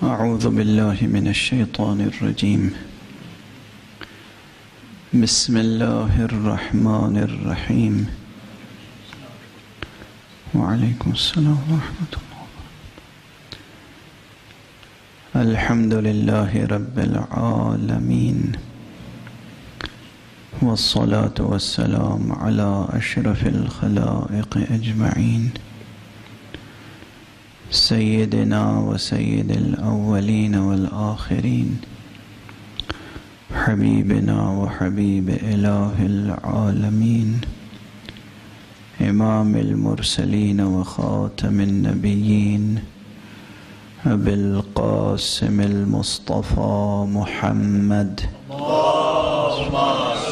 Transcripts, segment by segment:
أعوذ بالله من الشيطان الرجيم. بسم الله الرحمن الرحيم. وعليكم السلام ورحمة الله. الحمد لله رب العالمين، والصلاة والسلام على أشرف الخلائق أجمعين، سيدنا وسيد الأولين والآخرين، حبيبنا وحبيب إله العالمين، إمام المرسلين وخاتم النبيين، أبي القاسم المصطفى محمد، اللهم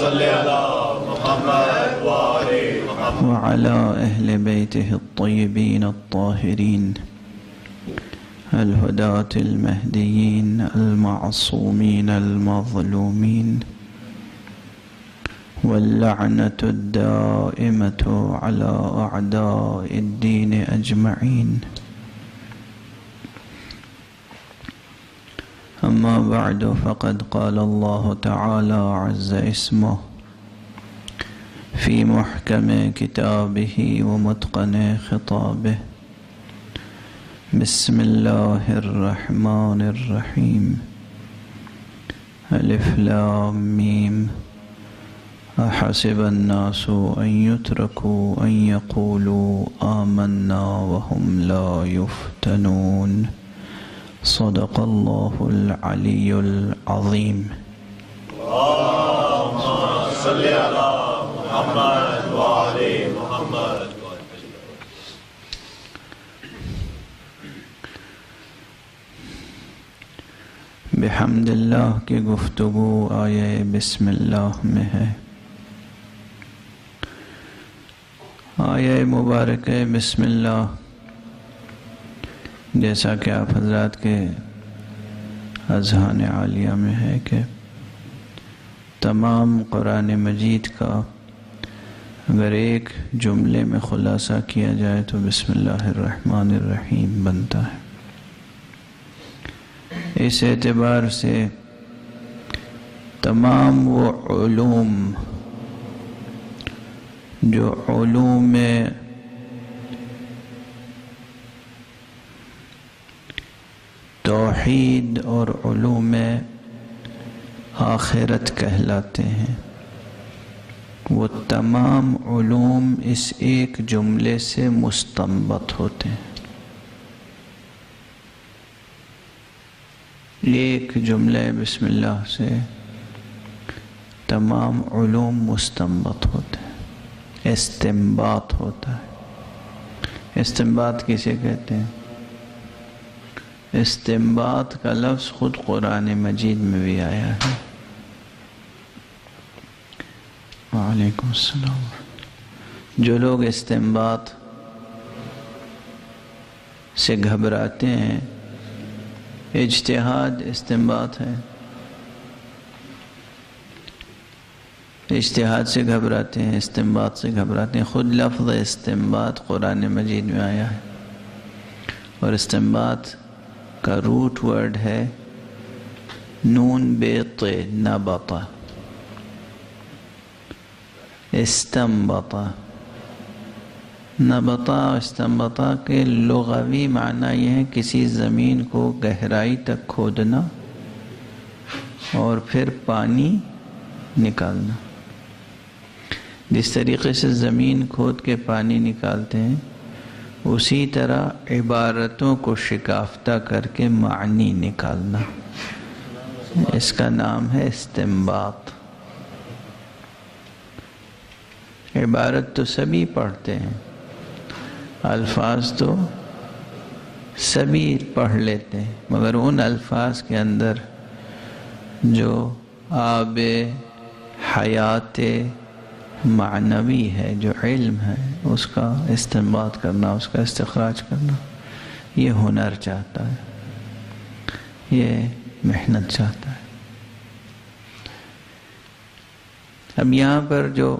صل على محمد وآل محمد، وعلى أهل بيته الطيبين الطاهرين الهداة المهديين المعصومين المظلومين، واللعنة الدائمة على أعداء الدين أجمعين. أما بعد، فقد قال الله تعالى عز اسمه في محكم كتابه ومتقن خطابه: بسم الله الرحمن الرحيم. ألف لام ميم. أحسب الناس أن يتركوا أن يقولوا آمنا وهم لا يفتنون. صدق الله العلي العظيم. اللهم صل على محمد وآل محمد. بحمد اللہ کی گفتگو آیے بسم اللہ میں ہے۔ آیے مبارک بسم اللہ، جیسا کہ آپ حضرات کے اذہان عالیہ میں ہے کہ تمام قرآن مجید کا اگر ایک جملے میں خلاصہ کیا جائے تو بسم اللہ الرحمن الرحیم بنتا ہے۔ اس اعتبار سے تمام وہ علوم جو علوم توحید اور علوم آخرت کہلاتے ہیں، وہ تمام علوم اس ایک جملے سے مستنبط ہوتے ہیں۔ ایک جملہ بسم اللہ سے تمام علوم مستنبط ہوتے ہیں، استنباط ہوتا ہے۔ استنباط کسے کہتے ہیں؟ استنباط کا لفظ خود قرآن مجید میں بھی آیا ہے۔ وعلیکم السلام۔ جو لوگ استنباط سے گھبراتے ہیں، اجتہاد استنباط ہے، اجتہاد سے گھبراتے ہیں، استنباط سے گھبراتے ہیں۔ خود لفظ استنباط قرآن مجید میں آیا ہے، اور استنباط کا روٹ ورڈ ہے نون بیط نبط، استنبطہ۔ نبطہ استنبطہ کے لغوی معنی یہ ہے کسی زمین کو گہرائی تک کھودنا اور پھر پانی نکالنا۔ جس طریقے سے زمین کھود کے پانی نکالتے ہیں، اسی طرح عبارتوں کو شکافتہ کر کے معنی نکالنا، اس کا نام ہے استنباط۔ عبارت تو سبھی پڑھتے ہیں، الفاظ تو سبھی پڑھ لیتے ہیں، مگر ان الفاظ کے اندر جو آب حیات معنوی ہے، جو علم ہے، اس کا استنباط کرنا، اس کا استخراج کرنا، یہ ہنر چاہتا ہے، یہ محنت چاہتا ہے۔ اب یہاں پر جو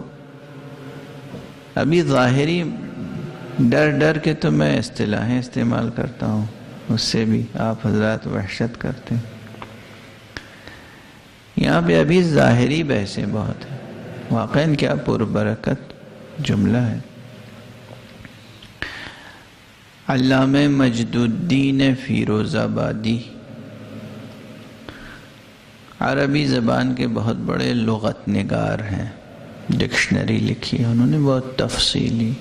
ابھی ظاہری ڈر ڈر کے تو میں اصطلاحیں استعمال کرتا ہوں، اس سے بھی آپ حضرات وحشت کرتے ہیں۔ یہاں پہ ابھی ظاہری بحثیں بہت ہیں، واقعاً کیا پربرکت جملہ ہے۔ علامہ مجد الدین فیروز آبادی عربی زبان کے بہت بڑے لغت نگار ہیں، ڈکشنری لکھی ہے انہوں نے بہت تفصیلی۔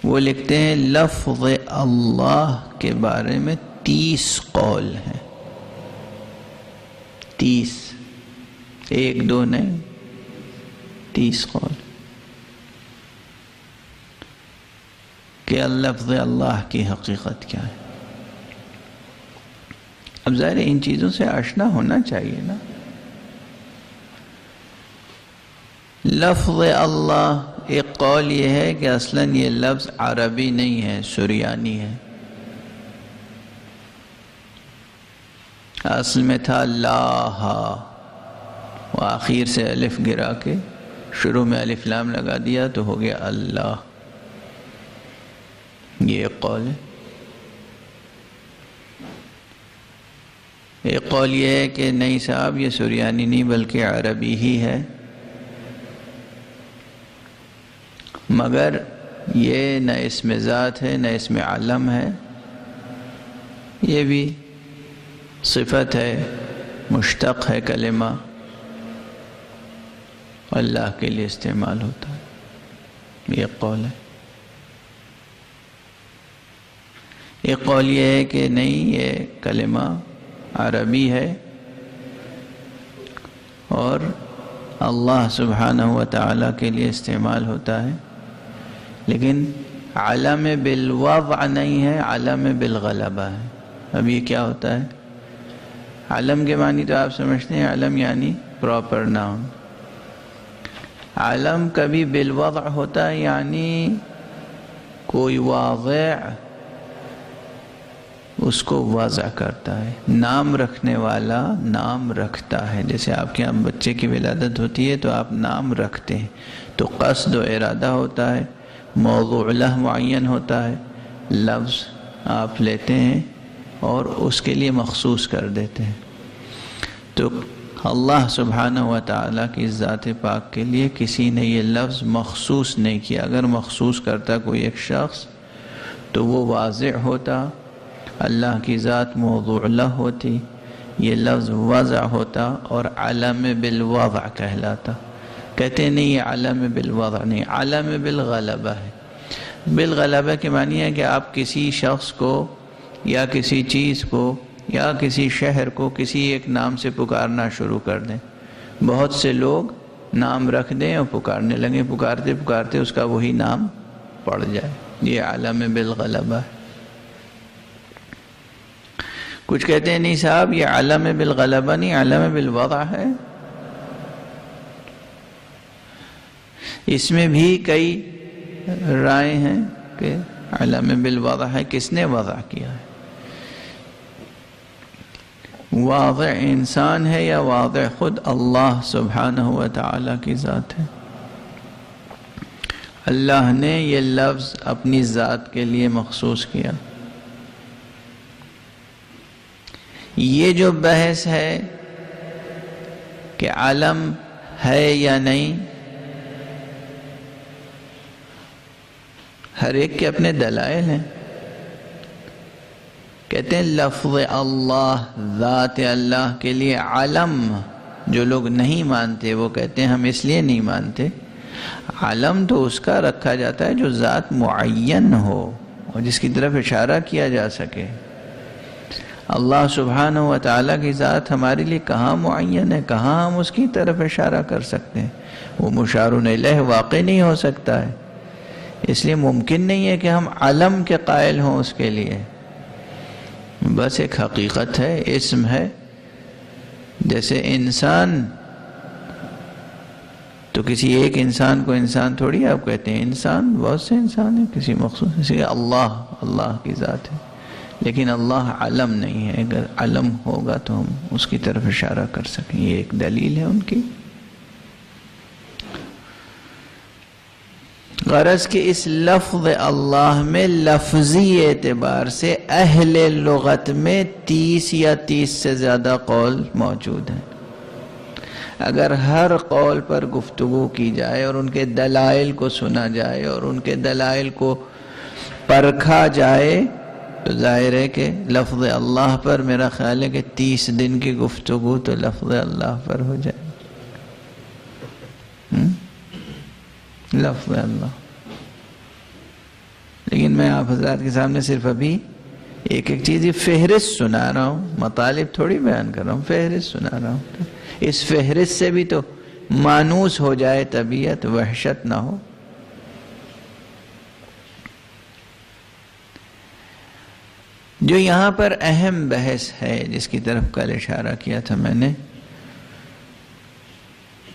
وہ لکھتے ہیں لفظ اللہ کے بارے میں 30 قول ہیں، 30، 1 2 نہیں، 30 قول کہ لفظ اللہ کی حقیقت کیا ہے۔ اب ظاہر ان چیزوں سے آشنا ہونا چاہیے نا۔ لفظ اللہ، ایک قول یہ ہے کہ اصلاً یہ لفظ عربی نہیں ہے، سریانی ہے۔ اصل میں تھا لاہ، وہ آخر سے الف گرا کے شروع میں الف لام لگا دیا تو ہو گیا اللہ۔ یہ ایک قول ہے۔ ایک قول یہ ہے کہ نہیں صاحب، یہ سریانی نہیں بلکہ عربی ہی ہے، مگر یہ نہ اسم ذات ہے نہ اسم علم ہے، یہ بھی صفت ہے، مشتق ہے کلمہ، اللہ کے لیے استعمال ہوتا ہے۔ یہ ایک قول ہے۔ ایک قول یہ ہے کہ نہیں، یہ کلمہ عربی ہے اور اللہ سبحانہ و تعالیٰ کے لیے استعمال ہوتا ہے، لیکن علم بالوضع نہیں ہے، علم بالغلبہ ہے۔ اب یہ کیا ہوتا ہے؟ علم کے معنی تو آپ سمجھتے ہیں، علم یعنی پراپر ناؤن۔ علم کبھی بالوضع ہوتا ہے، یعنی کوئی واضع اس کو وضع کرتا ہے، نام رکھنے والا نام رکھتا ہے۔ جیسے آپ کے یہاں بچے کی ولادت ہوتی ہے تو آپ نام رکھتے ہیں، تو قصد و ارادہ ہوتا ہے، موضوع لہ معین ہوتا ہے، لفظ آپ لیتے ہیں اور اس کے لیے مخصوص کر دیتے ہیں۔ تو اللہ سبحانہ و تعالیٰ کی ذات پاک کے لیے کسی نے یہ لفظ مخصوص نہیں کیا۔ اگر مخصوص کرتا کوئی ایک شخص تو وہ واضح ہوتا، اللہ کی ذات موضوع لہ ہوتی، یہ لفظ وضع ہوتا اور علم بالوضع کہلاتا۔ کہتے ہیں نہیں، یہ علم بالوضع نہیں، علم بالغلبہ ہے۔ بالغلبہ کے معنی ہے کہ آپ کسی شخص کو یا کسی چیز کو یا کسی شہر کو کسی ایک نام سے پکارنا شروع کر دیں۔ بہت سے لوگ نام رکھ دیں اور پکارنے لگیں، پکارتے پکارتے اس کا وہی نام پڑ جائے، یہ علم بالغلبہ ہے۔ کچھ کہتے ہیں نہیں صاحب، یہ علم بالغلبہ نہیں، علم بالوضع ہے۔ اس میں بھی کئی رائے ہیں کہ علم بالوضع ہے، کس نے وضع کیا ہے؟ واضع انسان ہے یا واضع خود اللہ سبحانہ و تعالیٰ کی ذات ہے؟ اللہ نے یہ لفظ اپنی ذات کے لیے مخصوص کیا۔ یہ جو بحث ہے کہ عالم ہے یا نہیں، ہر ایک کے اپنے دلائل ہیں۔ کہتے ہیں لفظ اللہ، ذات اللہ کے لیے علم جو لوگ نہیں مانتے وہ کہتے ہیں ہم اس لیے نہیں مانتے، علم تو اس کا رکھا جاتا ہے جو ذات معین ہو اور جس کی طرف اشارہ کیا جا سکے۔ اللہ سبحانہ و تعالیٰ کی ذات ہمارے لیے کہاں معین ہے، کہاں ہم اس کی طرف اشارہ کر سکتے ہیں؟ وہ مشار الیہ واقع نہیں ہو سکتا ہے، اس لیے ممکن نہیں ہے کہ ہم علم کے قائل ہوں اس کے لیے۔ بس ایک حقیقت ہے، اسم ہے۔ جیسے انسان، تو کسی ایک انسان کو انسان تھوڑی آپ کہتے ہیں، انسان بہت سے انسان ہیں، کسی مخصوص، اسی لیے اللہ کی ذات ہے، لیکن اللہ علم نہیں ہے۔ اگر علم ہوگا تو ہم اس کی طرف اشارہ کر سکیں، یہ ایک دلیل ہے ان کی۔ غرض کہ اس لفظ اللہ میں لفظی اعتبار سے اہل لغت میں 30 یا 30 سے زیادہ قول موجود ہیں. اگر ہر قول پر گفتگو کی جائے اور ان کے دلائل کو سنا جائے اور ان کے دلائل کو پرکھا جائے تو ظاہر ہے کہ لفظ اللہ پر میرا خیال ہے کہ 30 دن کی گفتگو تو لفظ اللہ پر ہو جائے. لفظ اللہ. لیکن میں آپ حضرات کے سامنے صرف ابھی ایک ایک چیز فہرست سنا رہا ہوں، مطالب تھوڑی بیان کر رہا ہوں، فہرست سنا رہا ہوں. اس فہرست سے بھی تو مانوس ہو جائے طبیعت، وحشت نہ ہو. جو یہاں پر اہم بحث ہے جس کی طرف کل اشارہ کیا تھا میں نے،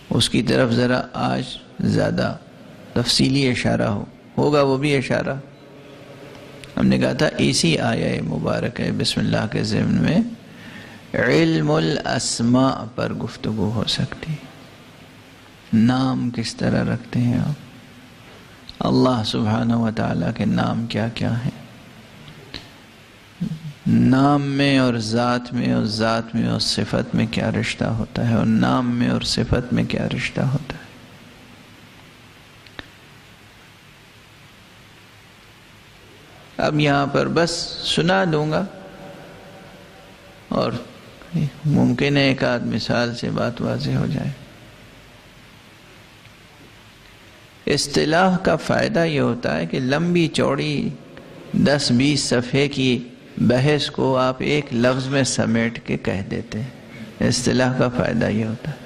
اس کی طرف ذرا آج زیادہ تفصیلی اشارہ ہوگا. وہ بھی اشارہ ہم نے کہا تھا اسی آیہ مبارک بسم اللہ کے ضمن میں علم الاسماء پر گفتگو ہو سکتی. نام کس طرح رکھتے ہیں آپ؟ اللہ سبحانہ و تعالیٰ کے نام کیا کیا ہیں؟ نام میں اور ذات میں اور ذات میں اور صفت میں کیا رشتہ ہوتا ہے اور نام میں اور صفت میں کیا رشتہ ہوتا ہے؟ اب یہاں پر بس سنا دوں گا اور ممکن ہے ایک آدھ مثال سے بات واضح ہو جائے. اصطلاح کا فائدہ یہ ہوتا ہے کہ لمبی چوڑی 10-20 صفحے کی بحث کو آپ ایک لفظ میں سمیٹ کے کہہ دیتے ہیں. اصطلاح کا فائدہ یہ ہوتا ہے.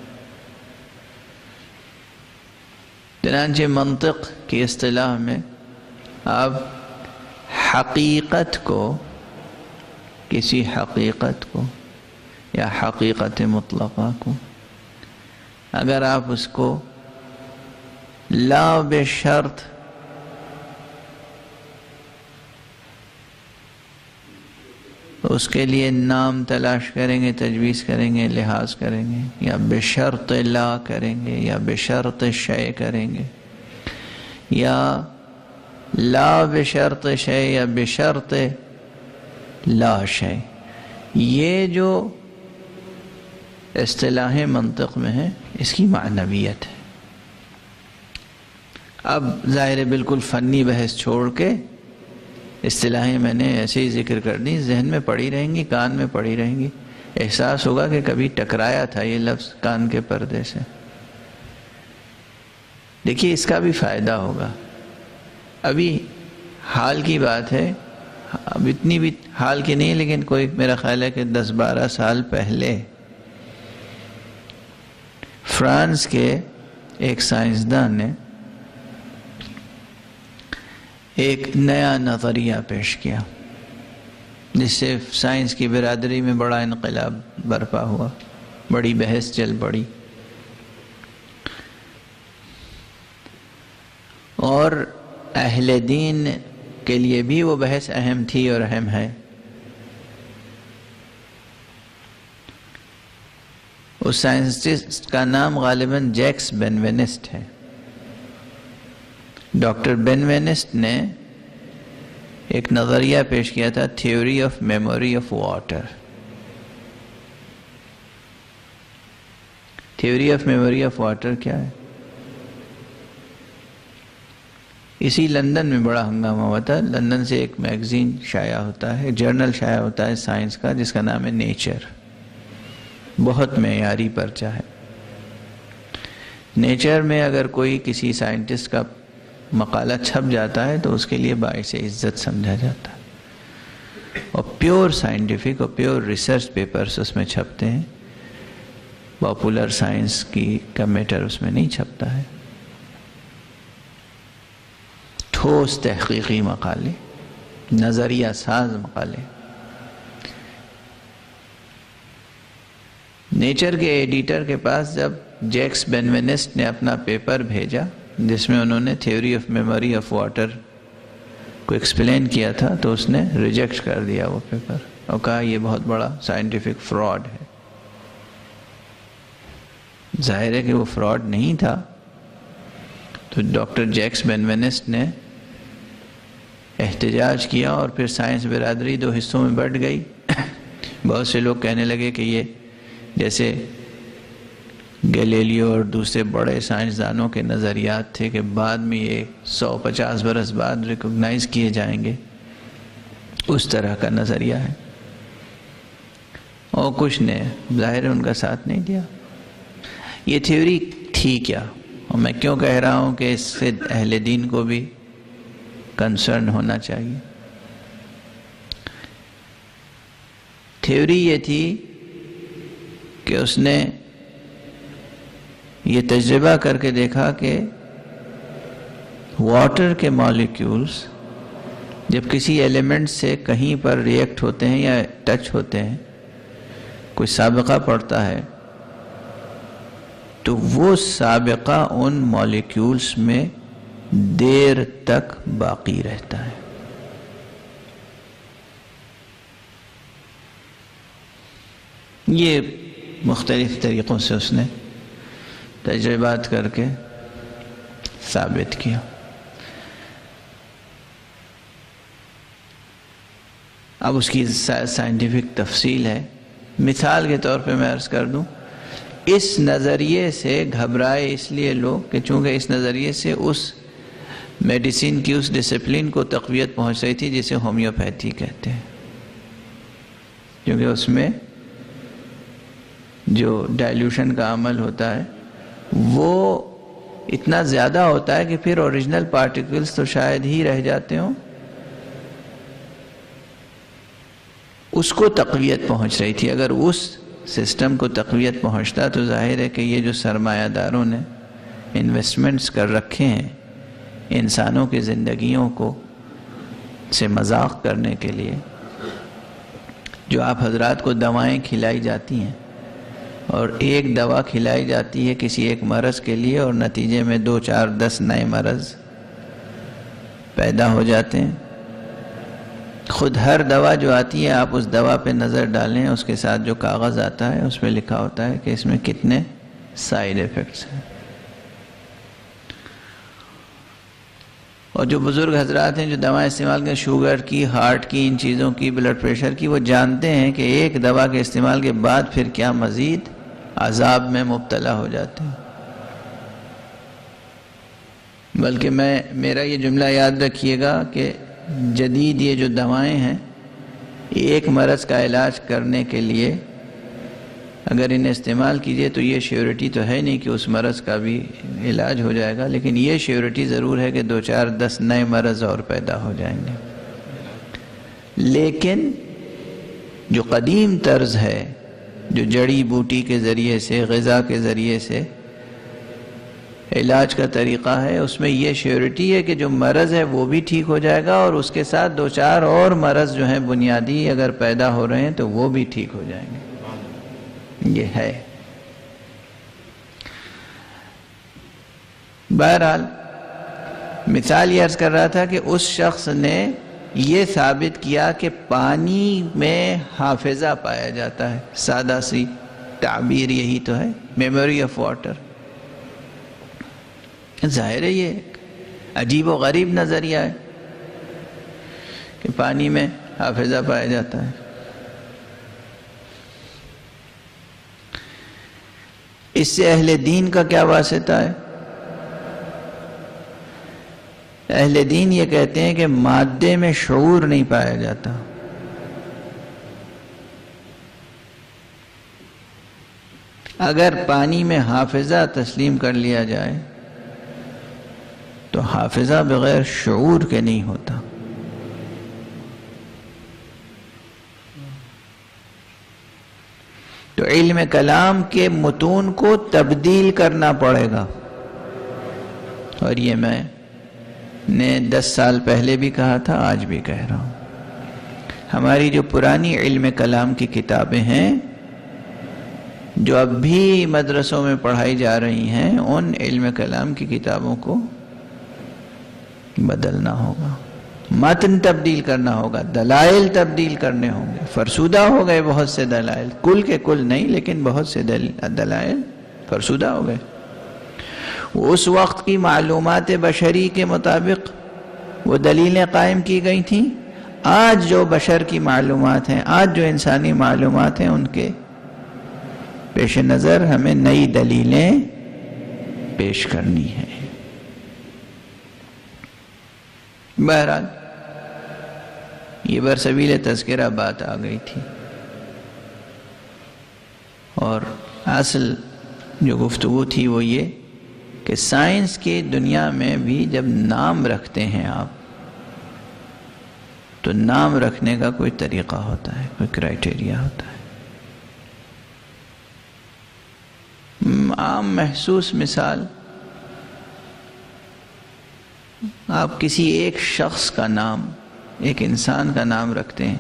چنانچہ منطق کی اصطلاح میں آپ حقیقت کو، کسی حقیقت کو یا حقیقت مطلقہ کو، اگر آپ اس کو لا بشرط اس کے لیے نام تلاش کریں گے، تجویز کریں گے، لحاظ کریں گے، یا بشرط لا کریں گے، یا بشرط شے کریں گے، یا لا بشرط شے یا بشرط لا شے، یہ جو اصطلاح منطق میں ہے اس کی معنویت ہے. اب ظاہر بالکل فنی بحث چھوڑ کے اصطلاحیں میں نے ایسے ہی ذکر کر دی، ذہن میں پڑی رہیں گی، کان میں پڑی رہیں گی. احساس ہوگا کہ کبھی ٹکرایا تھا یہ لفظ کان کے پردے سے. دیکھیے اس کا بھی فائدہ ہوگا. ابھی حال کی بات ہے، اب اتنی بھی حال کی نہیں لیکن کوئی میرا خیال ہے کہ 10-12 سال پہلے فرانس کے ایک سائنسدان نے ایک نیا نظریہ پیش کیا جس سے سائنس کی برادری میں بڑا انقلاب برپا ہوا، بڑی بحث چل پڑی. اور اہل دین کے لیے بھی وہ بحث اہم تھی اور اہم ہے. اس سائنسسٹ کا نام غالباً جیکس بینوینسٹ ہے. ڈاکٹر بینوینسٹ نے ایک نظریہ پیش کیا تھا، theory of memory of water. Theory of memory of water کیا ہے؟ اسی لندن میں بڑا ہنگامہ ہوا تھا. لندن سے ایک میگزین شائع ہوتا ہے، جرنل شائع ہوتا ہے سائنس کا، جس کا نام ہے نیچر. بہت معیاری پرچہ ہے. نیچر میں اگر کوئی کسی سائنٹسٹ کا مقالہ چھپ جاتا ہے تو اس کے لیے باعث عزت سمجھا جاتا ہے، اور پیور سائنٹیفک اور پیور ریسرچ پیپرز اس میں چھپتے ہیں. پاپولر سائنس کا میٹر اس میں نہیں چھپتا ہے. ٹھوس تحقیقی مقالے، نظریہ ساز مقالے. نیچر کے ایڈیٹر کے پاس جب جیکس بینوینسٹ نے اپنا پیپر بھیجا جس میں انہوں نے theory of memory of water کو ایکسپلین کیا تھا، تو اس نے ریجیکٹ کر دیا وہ پیپر اور کہا یہ بہت بڑا سائنٹیفک فراڈ ہے. ظاہر ہے کہ وہ فراڈ نہیں تھا. تو تو ڈاکٹر جیکس بینوینسٹ نے احتجاج کیا اور پھر سائنس برادری دو حصوں میں بٹ گئی۔ بہت سے لوگ کہنے لگے کہ یہ جیسے گیلیلیو اور دوسرے بڑے سائنسدانوں کے نظریات تھے کہ بعد میں یہ 150 برس بعد ریکگنائز کیے جائیں گے، اس طرح کا نظریہ ہے۔ اور کچھ نے ظاہر ان کا ساتھ نہیں دیا۔ یہ تھیوری تھی کیا؟ اور میں کیوں کہہ رہا ہوں کہ اس سے اہل دین کو بھی کنسرن ہونا چاہیے۔ تھیوری یہ تھی کہ اس نے یہ تجربہ کر کے دیکھا کہ واٹر کے مالیکیولز جب کسی ایلیمنٹ سے کہیں پر ریئیکٹ ہوتے ہیں یا ٹچ ہوتے ہیں، کوئی سابقہ پڑتا ہے، تو وہ سابقہ ان مالیکیولز میں دیر تک باقی رہتا ہے۔ یہ مختلف طریقوں سے اس نے تجربات کر کے ثابت کیا۔ اب اس کی سائنٹیفک تفصیل ہے۔ مثال کے طور پہ میں عرض کر دوں، اس نظریے سے گھبرائے اس لیے لوگ کہ چونکہ اس نظریے سے اس میڈیسن کی اس ڈسپلن کو تقویت پہنچ رہی تھی جسے ہومیوپیتھی کہتے ہیں، کیونکہ اس میں جو ڈائلیوشن کا عمل ہوتا ہے وہ اتنا زیادہ ہوتا ہے کہ پھر اوریجنل پارٹیکلز تو شاید ہی رہ جاتے ہوں، اس کو تقویت پہنچ رہی تھی۔ اگر اس سسٹم کو تقویت پہنچتا تو ظاہر ہے کہ یہ جو سرمایہ داروں نے انویسٹمنٹس کر رکھے ہیں انسانوں کی زندگیوں کو سے مذاق کرنے کے لیے، جو آپ حضرات کو دوائیں کھلائی جاتی ہیں اور ایک دوا کھلائی جاتی ہے کسی ایک مرض کے لیے اور نتیجے میں 2 4 10 نئے مرض پیدا ہو جاتے ہیں۔ خود ہر دوا جو آتی ہے آپ اس دوا پہ نظر ڈالیں، اس کے ساتھ جو کاغذ آتا ہے اس میں لکھا ہوتا ہے کہ اس میں کتنے سائیڈ ایفیکٹس ہیں۔ اور جو بزرگ حضرات ہیں جو دوائیں استعمال کریں، شوگر کی، ہارٹ کی، ان چیزوں کی، بلڈ پریشر کی، وہ جانتے ہیں کہ ایک دوا کے استعمال کے بعد پھر کیا مزید عذاب میں مبتلا ہو جاتے ہیں۔ بلکہ میرا یہ جملہ یاد رکھیے گا کہ جدید یہ جو دوائیں ہیں، ایک مرض کا علاج کرنے کے لیے اگر انہیں استعمال کیجئے تو یہ شیورٹی تو ہے نہیں کہ اس مرض کا بھی علاج ہو جائے گا، لیکن یہ شیورٹی ضرور ہے کہ 2 4 10 نئے مرض اور پیدا ہو جائیں گے۔ لیکن جو قدیم طرز ہے، جو جڑی بوٹی کے ذریعے سے، غذا کے ذریعے سے علاج کا طریقہ ہے، اس میں یہ شیورٹی ہے کہ جو مرض ہے وہ بھی ٹھیک ہو جائے گا اور اس کے ساتھ 2 4 اور مرض جو ہیں بنیادی اگر پیدا ہو رہے ہیں تو وہ بھی ٹھیک ہو جائیں گے۔ یہ ہے۔ بہرحال مثال یہ عرض کر رہا تھا کہ اس شخص نے یہ ثابت کیا کہ پانی میں حافظہ پایا جاتا ہے۔ سادہ سی تعبیر یہی تو ہے، میموری آف واٹر۔ ظاہر ہے یہ ایک عجیب و غریب نظریہ ہے کہ پانی میں حافظہ پایا جاتا ہے۔ اس سے اہل دین کا کیا واسطہ ہے؟ اہل دین یہ کہتے ہیں کہ مادے میں شعور نہیں پایا جاتا۔ اگر پانی میں حافظہ تسلیم کر لیا جائے تو حافظہ بغیر شعور کے نہیں ہوتا۔ تو علم کلام کے متون کو تبدیل کرنا پڑے گا، اور یہ میں نے 10 سال پہلے بھی کہا تھا، آج بھی کہہ رہا ہوں۔ ہماری جو پرانی علم کلام کی کتابیں ہیں جو اب بھی مدرسوں میں پڑھائی جا رہی ہیں، ان علم کلام کی کتابوں کو بدلنا ہوگا، متن تبدیل کرنا ہوگا، دلائل تبدیل کرنے ہوں گے۔ فرسودہ ہو گئے بہت سے دلائل، کل کے کل نہیں لیکن بہت سے دلائل فرسودہ ہو گئے۔ اس وقت کی معلومات بشری کے مطابق وہ دلیلیں قائم کی گئی تھیں. آج جو بشر کی معلومات ہیں، آج جو انسانی معلومات ہیں، ان کے پیش نظر ہمیں نئی دلیلیں پیش کرنی ہیں. بہرحال یہ برسبیل تذکرہ بات آ گئی تھی، اور اصل جو گفتگو تھی وہ یہ کہ سائنس کی دنیا میں بھی جب نام رکھتے ہیں آپ تو نام رکھنے کا کوئی طریقہ ہوتا ہے، کوئی کرائٹیریا ہوتا ہے. عام محسوس مثال، آپ کسی ایک شخص کا نام، ایک انسان کا نام رکھتے ہیں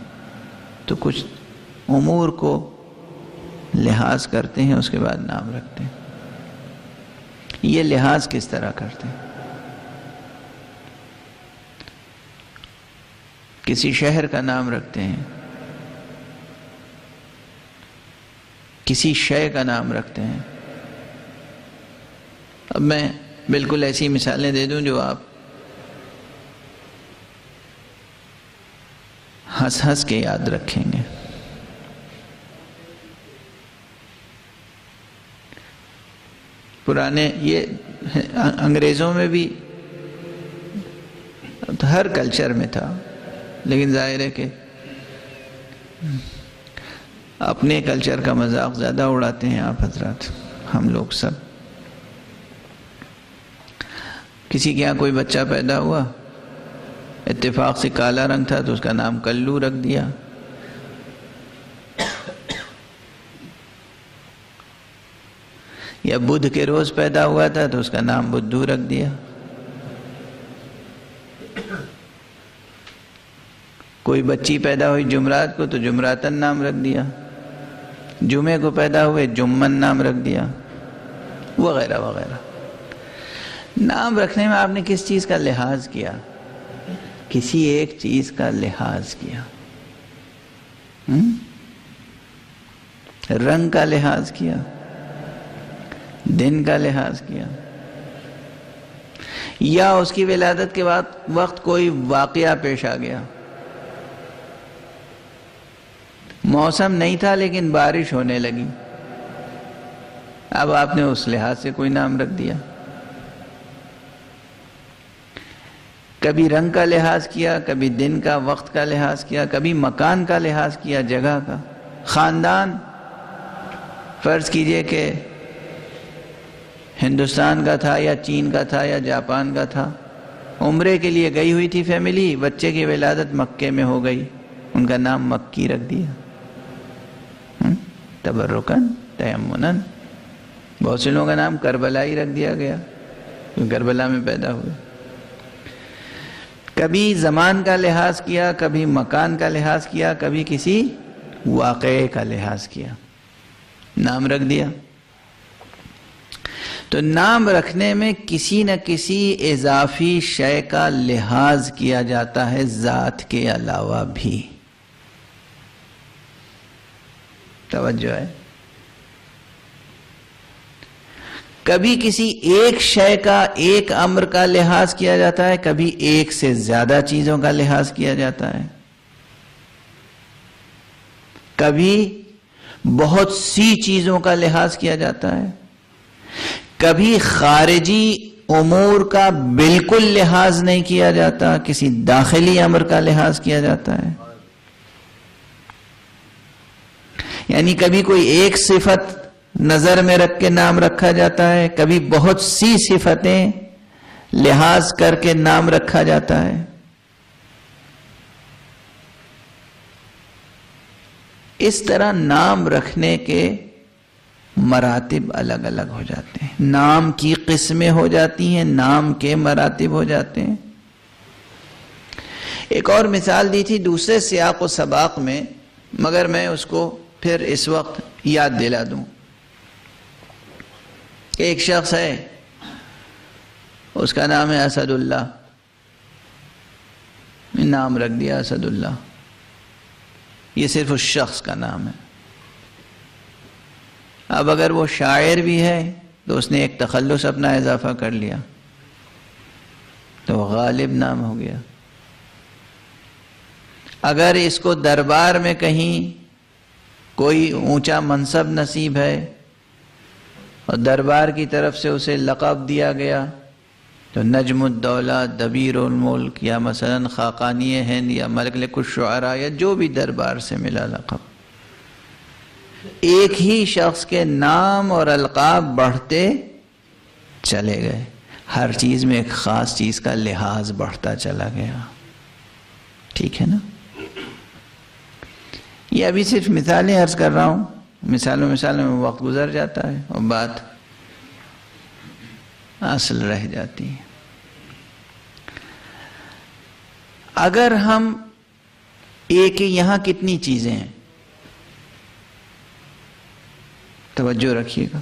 تو کچھ امور کو لحاظ کرتے ہیں، اس کے بعد نام رکھتے ہیں. یہ لحاظ کس طرح کرتے ہیں؟ کسی شہر کا نام رکھتے ہیں، کسی شے کا نام رکھتے ہیں. اب میں بالکل ایسی مثالیں دے دوں جو آپ ہنس ہنس کے یاد رکھیں گے. پرانے یہ انگریزوں میں بھی ہر کلچر میں تھا، لیکن ظاہر ہے کہ اپنے کلچر کا مذاق زیادہ اڑاتے ہیں آپ حضرات، ہم لوگ سب. کسی کے یہاں کوئی بچہ پیدا ہوا، اتفاق سے کالا رنگ تھا تو اس کا نام کلو رکھ دیا. یا بدھ کے روز پیدا ہوا تھا تو اس کا نام بدھو رکھ دیا. کوئی بچی پیدا ہوئی جمعرات کو تو جمعراتن نام رکھ دیا. جمعے کو پیدا ہوئے جمن نام رکھ دیا، وغیرہ وغیرہ. نام رکھنے میں آپ نے کس چیز کا لحاظ کیا؟ کسی ایک چیز کا لحاظ کیا. رنگ کا لحاظ کیا، دن کا لحاظ کیا، یا اس کی ولادت کے وقت کوئی واقعہ پیش آ گیا. موسم نہیں تھا لیکن بارش ہونے لگی، اب آپ نے اس لحاظ سے کوئی نام رکھ دیا. کبھی رنگ کا لحاظ کیا، کبھی دن کا وقت کا لحاظ کیا، کبھی مکان کا لحاظ کیا، جگہ کا. خاندان فرض کیجئے کہ ہندوستان کا تھا یا چین کا تھا یا جاپان کا تھا، عمرے کے لیے گئی ہوئی تھی فیملی، بچے کی ولادت مکے میں ہو گئی، ان کا نام مکی رکھ دیا. تبرکن تیمنن. بہت سے لوگوں کا نام کربلائی رکھ دیا گیا، کربلا میں پیدا ہوئے. کبھی زمان کا لحاظ کیا، کبھی مکان کا لحاظ کیا، کبھی کسی واقعے کا لحاظ کیا، نام رکھ دیا. تو نام رکھنے میں کسی نہ کسی اضافی شے کا لحاظ کیا جاتا ہے ذات کے علاوہ بھی. توجہ ہے. کبھی کسی ایک شے کا، ایک امر کا لحاظ کیا جاتا ہے، کبھی ایک سے زیادہ چیزوں کا لحاظ کیا جاتا ہے. کبھی بہت سی چیزوں کا لحاظ کیا جاتا ہے، کبھی خارجی امور کا بالکل لحاظ نہیں کیا جاتا، کسی داخلی امر کا لحاظ کیا جاتا ہے. یعنی کبھی کوئی ایک صفت نظر میں رکھ کے نام رکھا جاتا ہے، کبھی بہت سی صفتیں لحاظ کر کے نام رکھا جاتا ہے. اس طرح نام رکھنے کے مراتب الگ الگ ہو جاتے ہیں، نام کی قسمیں ہو جاتی ہیں، نام کے مراتب ہو جاتے ہیں. ایک اور مثال دی تھی دوسرے سیاق و سباق میں، مگر میں اس کو پھر اس وقت یاد دلا دوں. ایک شخص ہے، اس کا نام ہے اسد اللہ، نام رکھ دیا اسد اللہ. یہ صرف اس شخص کا نام ہے. اب اگر وہ شاعر بھی ہے تو اس نے ایک تخلص اپنا اضافہ کر لیا تو غالب نام ہو گیا. اگر اس کو دربار میں کہیں کوئی اونچا منصب نصیب ہے اور دربار کی طرف سے اسے لقب دیا گیا تو نجم الدولہ، دبیر الملک، یا مثلا خاقانی ہند یا ملک الشعراء یا جو بھی دربار سے ملا لقب، ایک ہی شخص کے نام اور القاب بڑھتے چلے گئے. ہر چیز میں ایک خاص چیز کا لحاظ بڑھتا چلا گیا. ٹھیک ہے نا؟ یہ ابھی صرف مثالیں عرض کر رہا ہوں، مثالوں میں وقت گزر جاتا ہے اور بات اصل رہ جاتی ہے. اگر ہم ایک یہاں کتنی چیزیں ہیں، توجہ رکھیے گا.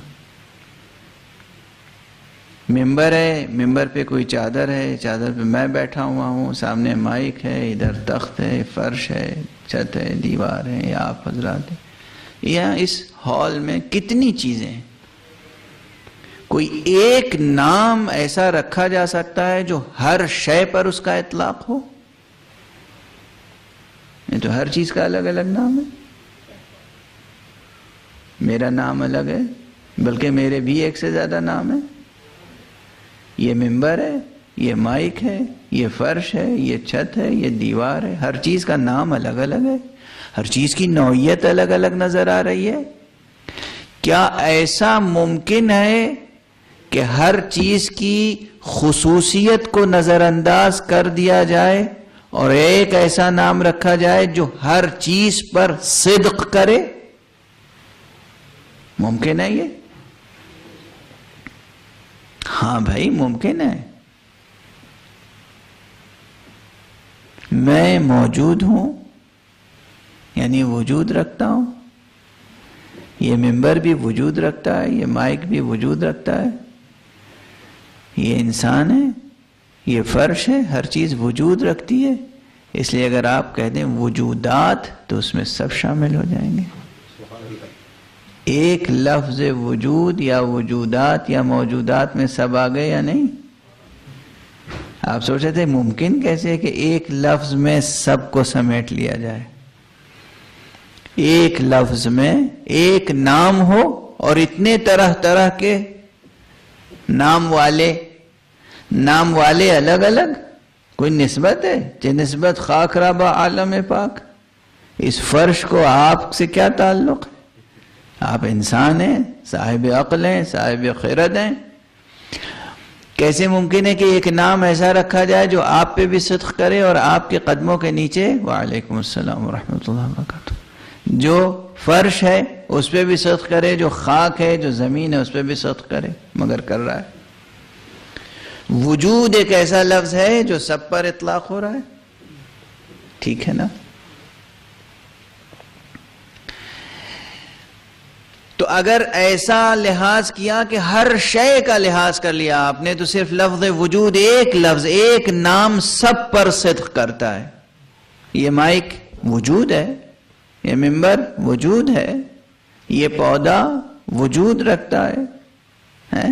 ممبر ہے، ممبر پہ کوئی چادر ہے، چادر پہ میں بیٹھا ہوا ہوں، سامنے مائک ہے، ادھر تخت ہے، فرش ہے، چھت ہے، دیوار ہے، یا آپ حضرات ہیں. یہاں اس ہال میں کتنی چیزیں ہیں. کوئی ایک نام ایسا رکھا جا سکتا ہے جو ہر شے پر اس کا اطلاق ہو؟ یہ تو ہر چیز کا الگ الگ نام ہے. میرا نام الگ ہے، بلکہ میرے بھی ایک سے زیادہ نام ہے. یہ ممبر ہے، یہ مائک ہے، یہ فرش ہے، یہ چھت ہے، یہ دیوار ہے. ہر چیز کا نام الگ الگ ہے، ہر چیز کی نوعیت الگ الگ نظر آ رہی ہے. کیا ایسا ممکن ہے کہ ہر چیز کی خصوصیت کو نظر انداز کر دیا جائے اور ایک ایسا نام رکھا جائے جو ہر چیز پر صدق کرے؟ ممکن ہے یہ؟ ہاں بھائی ممکن ہے. میں موجود ہوں یعنی وجود رکھتا ہوں. یہ ممبر بھی وجود رکھتا ہے، یہ مائک بھی وجود رکھتا ہے، یہ انسان ہے، یہ فرش ہے، ہر چیز وجود رکھتی ہے. اس لیے اگر آپ کہہ دیں وجودات تو اس میں سب شامل ہو جائیں گے. ایک لفظ وجود یا وجودات یا موجودات میں سب آ گئے یا نہیں؟ آپ سوچ رہے تھے ممکن کیسے کہ ایک لفظ میں سب کو سمیٹ لیا جائے. ایک لفظ میں ایک نام ہو اور اتنے طرح طرح کے نام والے الگ الگ. کوئی نسبت ہے؟ جو نسبت خاک ربا عالم پاک. اس فرش کو آپ سے کیا تعلق ہے؟ آپ انسان ہیں، صاحب عقل ہیں، صاحب خرد ہیں. کیسے ممکن ہے کہ ایک نام ایسا رکھا جائے جو آپ پہ بھی صدق کرے اور آپ کے قدموں کے نیچے وعلیکم السلام ورحمۃ اللہ وبرکاتہ جو فرش ہے اس پہ بھی صدق کرے، جو خاک ہے، جو زمین ہے اس پہ بھی صدق کرے، مگر کر رہا ہے. وجود ایک ایسا لفظ ہے جو سب پر اطلاق ہو رہا ہے. ٹھیک ہے نا؟ تو اگر ایسا لحاظ کیا کہ ہر شے کا لحاظ کر لیا آپ نے تو صرف لفظ وجود، ایک لفظ ایک نام سب پر صدق کرتا ہے. یہ مائک وجود ہے، یہ ممبر وجود ہے، یہ پودا وجود رکھتا ہے،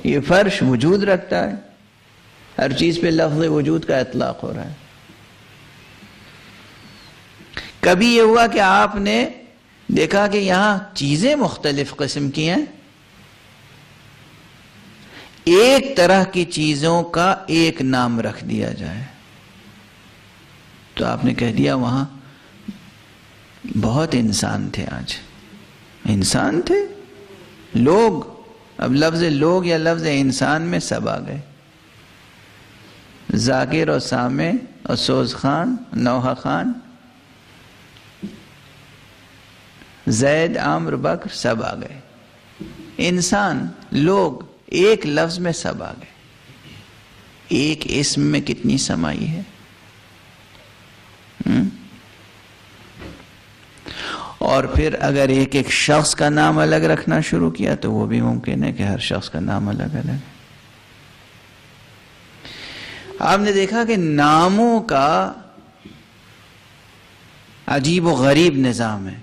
یہ فرش وجود رکھتا ہے. ہر چیز پہ لفظ وجود کا اطلاق ہو رہا ہے. کبھی یہ ہوا کہ آپ نے دیکھا کہ یہاں چیزیں مختلف قسم کی ہیں، ایک طرح کی چیزوں کا ایک نام رکھ دیا جائے تو آپ نے کہہ دیا وہاں بہت انسان تھے. آج انسان تھے، لوگ. اب لفظ لوگ یا لفظ انسان میں سب آ گئے. ذاکر اور سامع اور سوز خان، نوحہ خان، زید، عمرو، بکر سب آ گئے. انسان، لوگ، ایک لفظ میں سب آ گئے. ایک اسم میں کتنی سمائی ہے. اور پھر اگر ایک ایک شخص کا نام الگ رکھنا شروع کیا تو وہ بھی ممکن ہے کہ ہر شخص کا نام الگ الگ ہے. آپ نے دیکھا کہ ناموں کا عجیب و غریب نظام ہے.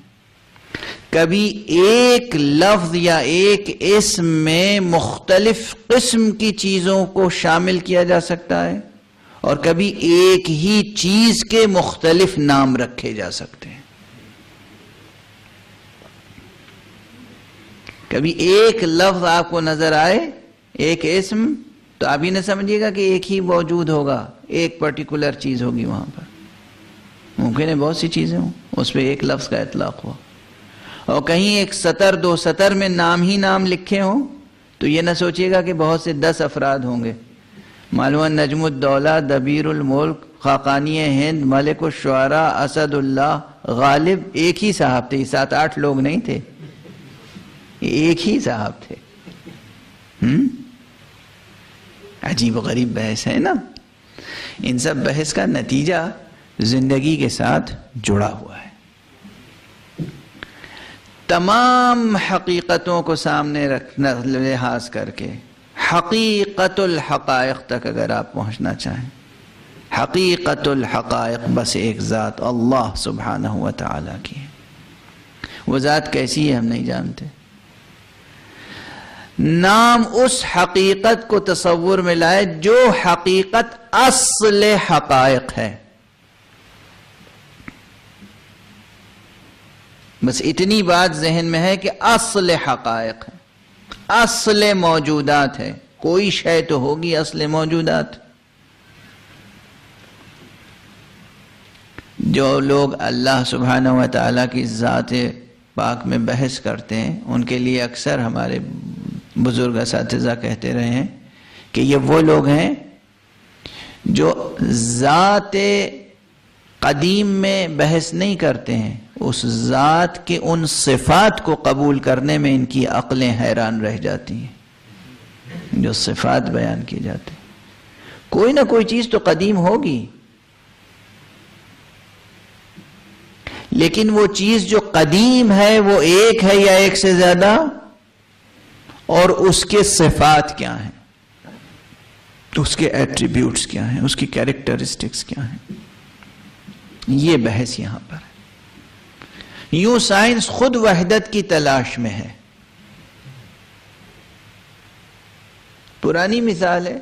کبھی ایک لفظ یا ایک اسم میں مختلف قسم کی چیزوں کو شامل کیا جا سکتا ہے، اور کبھی ایک ہی چیز کے مختلف نام رکھے جا سکتے ہیں۔ کبھی ایک لفظ آپ کو نظر آئے، ایک اسم، تو آپ ہی نہ سمجھیے گا کہ ایک ہی موجود ہوگا، ایک پرٹیکولر چیز ہوگی وہاں پر۔ ممکن ہے بہت سی چیزیں ہوں، اس پہ ایک لفظ کا اطلاق ہوا، اور کہیں ایک سطر دو سطر میں نام ہی نام لکھے ہوں، تو یہ نہ سوچیے گا کہ بہت سے 10 افراد ہوں گے۔ معلوم نجم الدولہ، دبیر الملک، خاقانی ہند، ملک الشعراء، اسد اللہ، غالب، ایک ہی صاحب تھے، 7-8 لوگ نہیں تھے، ایک ہی صاحب تھے۔ عجیب و غریب بحث ہے نا۔ ان سب بحث کا نتیجہ زندگی کے ساتھ جڑا ہوا ہے۔ تمام حقیقتوں کو سامنے رکھنا لحاظ کر کے حقیقت الحقائق تک اگر آپ پہنچنا چاہیں، حقیقت الحقائق بس ایک ذات اللہ سبحانہ و تعالیٰ کی ہے۔ وہ ذات کیسی ہے ہم نہیں جانتے۔ نام اس حقیقت کو تصور میں لائے جو حقیقت اصل حقائق ہے۔ بس اتنی بات ذہن میں ہے کہ اصل حقائق ہے، اصل موجودات ہے۔ کوئی شے تو ہوگی اصل موجودات۔ جو لوگ اللہ سبحانہ و تعالیٰ کی ذات پاک میں بحث کرتے ہیں، ان کے لیے اکثر ہمارے بزرگ اساتذہ کہتے رہے ہیں کہ یہ وہ لوگ ہیں جو ذات قدیم میں بحث نہیں کرتے ہیں، اس ذات کے ان صفات کو قبول کرنے میں ان کی عقلیں حیران رہ جاتی ہیں۔ جو صفات بیان کی جاتی ہیں، کوئی نہ کوئی چیز تو قدیم ہوگی، لیکن وہ چیز جو قدیم ہے وہ ایک ہے یا ایک سے زیادہ، اور اس کے صفات کیا ہیں، اس کے ایٹریبیوٹس کیا ہیں، اس کی کیریکٹرسٹکس کیا ہیں، یہ بحث یہاں پر ہے۔ یوں سائنس خود وحدت کی تلاش میں ہے۔ پرانی مثال ہے،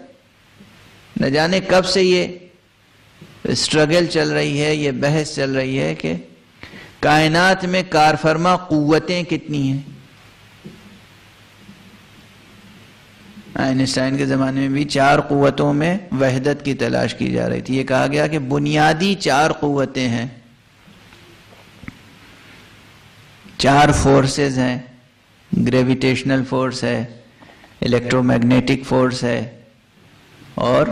نہ جانے کب سے یہ اسٹرگل چل رہی ہے، یہ بحث چل رہی ہے کہ کائنات میں کارفرما قوتیں کتنی ہیں۔ آئنسٹائن کے زمانے میں بھی 4 قوتوں میں وحدت کی تلاش کی جا رہی تھی۔ یہ کہا گیا کہ بنیادی 4 قوتیں ہیں، 4 فورسز ہیں، گریویٹیشنل فورس ہے، الیکٹرو میگنیٹک فورس ہے، اور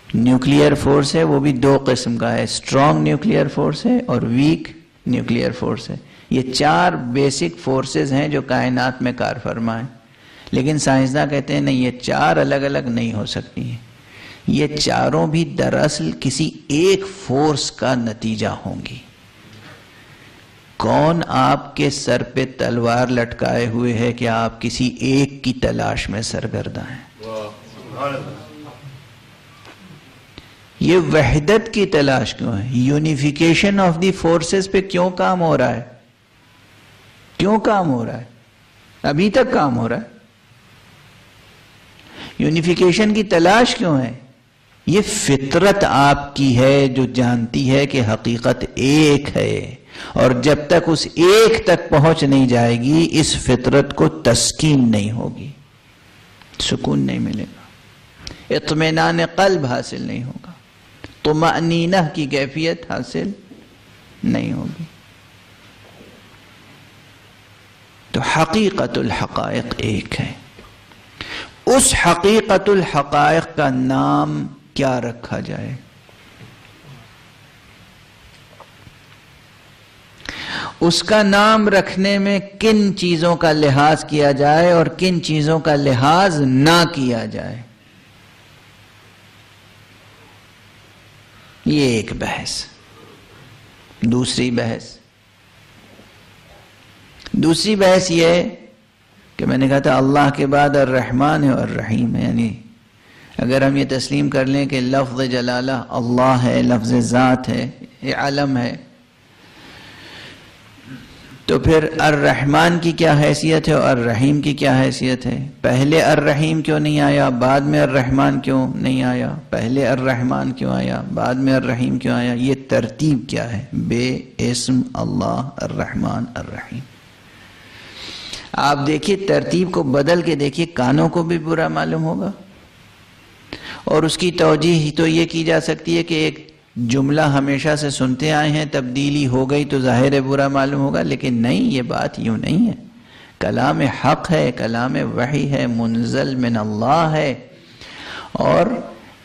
نیوکلیئر فورس ہے۔ وہ بھی 2 قسم کا ہے، اسٹرانگ نیوکلیئر فورس ہے اور ویک نیوکلیئر فورس ہے۔ یہ 4 بیسک فورسز ہیں جو کائنات میں کار فرما ہیں، لیکن سائنسداں کہتے ہیں نہیں، یہ 4 الگ الگ نہیں ہو سکتی ہیں، یہ چاروں بھی دراصل کسی ایک فورس کا نتیجہ ہوں گی۔ کون آپ کے سر پہ تلوار لٹکائے ہوئے ہے کہ آپ کسی ایک کی تلاش میں سرگرداں ہیں؟ یہ وحدت کی تلاش کیوں ہے؟ یونیفیکیشن آف دی فورسز پہ کیوں کام ہو رہا ہے؟ کیوں کام ہو رہا ہے؟ ابھی تک کام ہو رہا ہے۔ یونیفیکیشن کی تلاش کیوں ہے؟ یہ فطرت آپ کی ہے جو جانتی ہے کہ حقیقت ایک ہے، اور جب تک اس ایک تک پہنچ نہیں جائے گی اس فطرت کو تسکین نہیں ہوگی، سکون نہیں ملے گا، اطمینان قلب حاصل نہیں ہوگا، طمأنینہ کی کیفیت حاصل نہیں ہوگی۔ تو حقیقت الحقائق ایک ہے۔ اس حقیقت الحقائق کا نام کیا رکھا جائے؟ اس کا نام رکھنے میں کن چیزوں کا لحاظ کیا جائے اور کن چیزوں کا لحاظ نہ کیا جائے، یہ ایک بحث۔ دوسری بحث یہ ہے کہ میں نے کہا تھا اللہ کے بعد الرحمن ہے اور الرحیم ہے، یعنی اگر ہم یہ تسلیم کر لیں کہ لفظ جلالہ اللہ ہے، لفظ ذات ہے، یہ علم ہے، تو پھر الرحمن کی کیا حیثیت ہے اور الرحیم کی کیا حیثیت ہے؟ پہلے الرحیم کیوں نہیں آیا، بعد میں الرحمن کیوں نہیں آیا؟ پہلے الرحمن کیوں آیا، بعد میں الرحیم کیوں آیا؟ یہ ترتیب کیا ہے؟ بے اسم اللہ الرحمن الرحیم. آپ دیکھیے ترتیب کو بدل کے دیکھیے، کانوں کو بھی برا معلوم ہوگا. اور اس کی توجیہ تو یہ کی جا سکتی ہے کہ ایک جملہ ہمیشہ سے سنتے آئے ہیں، تبدیلی ہو گئی تو ظاہر ہے برا معلوم ہوگا، لیکن نہیں، یہ بات یوں نہیں ہے. کلام حق ہے، کلام وحی ہے، منزل من اللہ ہے، اور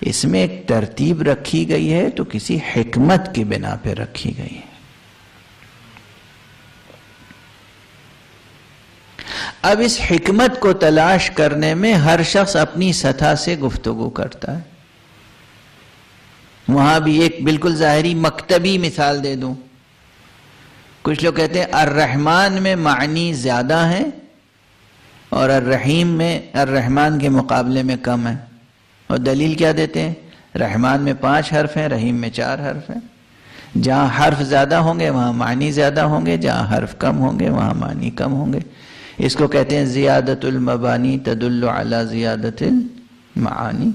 اس میں ایک ترتیب رکھی گئی ہے تو کسی حکمت کی بنا پہ رکھی گئی ہے. اب اس حکمت کو تلاش کرنے میں ہر شخص اپنی سطح سے گفتگو کرتا ہے. وہاں بھی ایک بالکل ظاہری مکتبی مثال دے دوں. کچھ لوگ کہتے ہیں الرحمن میں معنی زیادہ ہیں اور الرحیم میں الرحمن کے مقابلے میں کم ہے. اور دلیل کیا دیتے ہیں؟ رحمان میں 5 حرف ہیں، رحیم میں 4 حرف ہیں. جہاں حرف زیادہ ہوں گے وہاں معنی زیادہ ہوں گے، جہاں حرف کم ہوں گے وہاں معنی کم ہوں گے. اس کو کہتے ہیں زیادت المبانی تدل علی زیادت المعانی،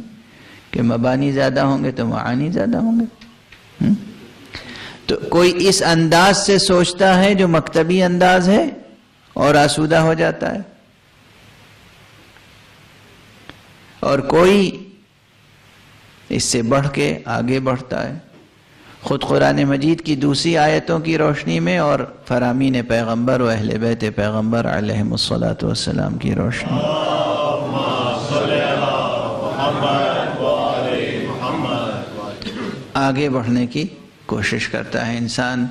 کہ مبانی زیادہ ہوں گے تو معانی زیادہ ہوں گے. تو کوئی اس انداز سے سوچتا ہے جو مکتبی انداز ہے اور آسودہ ہو جاتا ہے، اور کوئی اس سے بڑھ کے آگے بڑھتا ہے. خود قرآن مجید کی دوسری آیتوں کی روشنی میں اور فرامین پیغمبر و اہل بیت پیغمبر علیہم الصلاۃ والسلام کی روشنی میں آگے بڑھنے کی کوشش کرتا ہے انسان.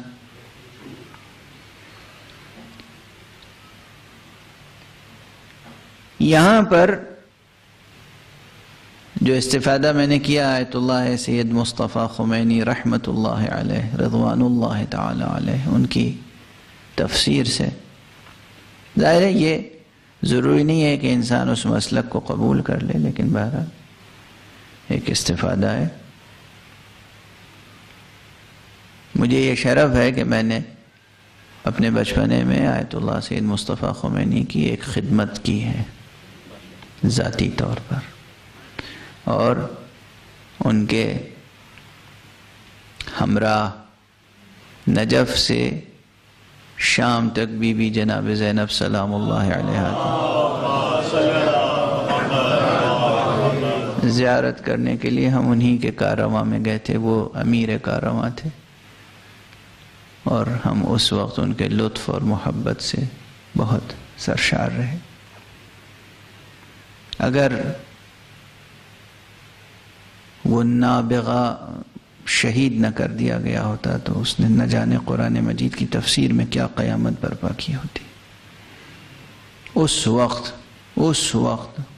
یہاں پر جو استفادہ میں نے کیا آیت اللہ سید مصطفیٰ خمینی رحمۃ اللہ علیہ رضوان اللہ تعالی علیہ ان کی تفسیر سے، ظاہر ہے یہ ضروری نہیں ہے کہ انسان اس مسلک کو قبول کر لے، لیکن بہرحال ایک استفادہ ہے. مجھے یہ شرف ہے کہ میں نے اپنے بچپنے میں آیت اللہ سید مصطفیٰ خمینی کی ایک خدمت کی ہے ذاتی طور پر، اور ان کے ہمراہ نجف سے شام تک بی بی جناب زینب سلام اللہ علیہا کی زیارت کرنے کے لیے ہم انہی کے کارواں میں گئے تھے. وہ امیر کارواں تھے اور ہم اس وقت ان کے لطف اور محبت سے بہت سرشار رہے. اگر وہ نابغہ شہید نہ کر دیا گیا ہوتا تو اس نے نہ جانے قرآن مجید کی تفسیر میں کیا قیامت برپا کی ہوتی. اس وقت